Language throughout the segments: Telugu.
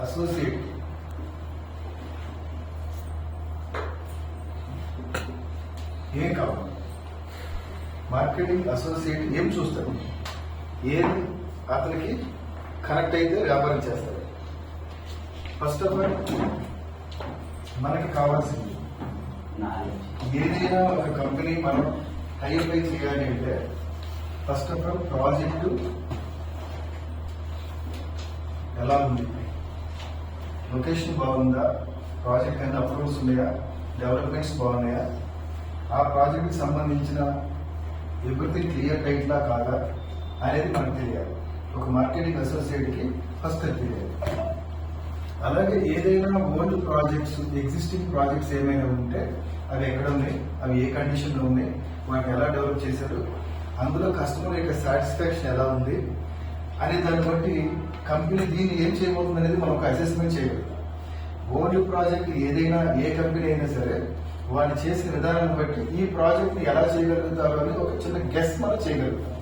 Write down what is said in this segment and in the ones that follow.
అసోసియేట్ ఏం కావాలి? మార్కెటింగ్ అసోసియేట్ ఏం చూస్తారు? ఏది అతనికి కనెక్ట్ అయితే వ్యాపారం చేస్తారు. ఫస్ట్ ఆఫ్ ఆల్ మనకి కావాల్సింది ఏదైనా ఒక కంపెనీ మనం హైపై చేయాలి అంటే ఫస్ట్ ఆఫ్ ఆల్ ప్రాజెక్టు ఎలా ఉంది, లొకేషన్ బాగుందా, ప్రాజెక్ట్ అయినా అప్రూవల్స్ ఉన్నాయా, డెవలప్మెంట్స్ బాగున్నాయా, ఆ ప్రాజెక్ట్కి సంబంధించిన ఎవ్రీథింగ్ క్లియర్ టైట్లా కాదా అనేది మనకు తెలియాలి. ఒక మార్కెటింగ్ అసోసియేట్కి ఫస్ట్ తెలియాలి. అలాగే ఏదైనా ఓల్డ్ ప్రాజెక్ట్స్, ఎగ్జిస్టింగ్ ప్రాజెక్ట్స్ ఏమైనా ఉంటే అవి ఎక్కడ ఉన్నాయి, అవి ఏ కండిషన్లో ఉన్నాయి, వాటిని ఎలా డెవలప్ చేశారు, అందులో కస్టమర్ యొక్క సాటిస్ఫాక్షన్ ఎలా ఉంది అనే దాన్ని బట్టి కంపెనీ దీన్ని ఏం చేయబోతుంది అనేది మనం ఒక అసెస్మెంట్ చేయగలుగుతాం. ఓల్డ్ ప్రాజెక్ట్ ఏదైనా ఏ కంపెనీ అయినా సరే వాళ్ళు చేసిన విధానాన్ని బట్టి ఈ ప్రాజెక్ట్ని ఎలా చేయగలుగుతారు అని ఒక చిన్న గెస్ మనం చేయగలుగుతాం.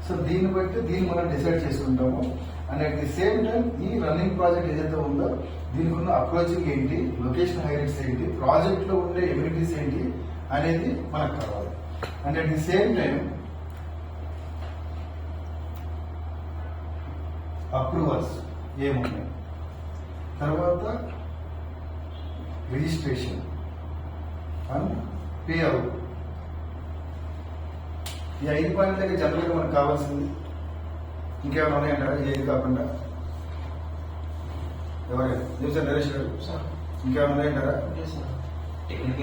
సో దీన్ని బట్టి దీన్ని మనం డిసైడ్ చేసుకుంటాము. And at the same time ఈ రన్నింగ్ ప్రాజెక్ట్ ఏదైతే ఉందో దీనికి ఉన్న అప్రోచింగ్ ఏంటి, లొకేషన్ హైలైట్స్ ఏంటి, ప్రాజెక్ట్ లో ఉండే ఎమ్యూనిటీస్ ఏంటి అనేది మనకు కావాలి. And at the same time approvals ఏమున్నాయి, తర్వాత రిజిస్ట్రేషన్ అండ్ పే అవుట్. ఈ 5 పాయింట్ల దగ్గర జనరల్గా మనకు కావాల్సింది ఇంకేమైనా ఉన్నాయంటారా? ఏది కాకుండా ఎవరైనా నరేష్ గారు ఇంకేమైనా ఉన్నాయంటారా?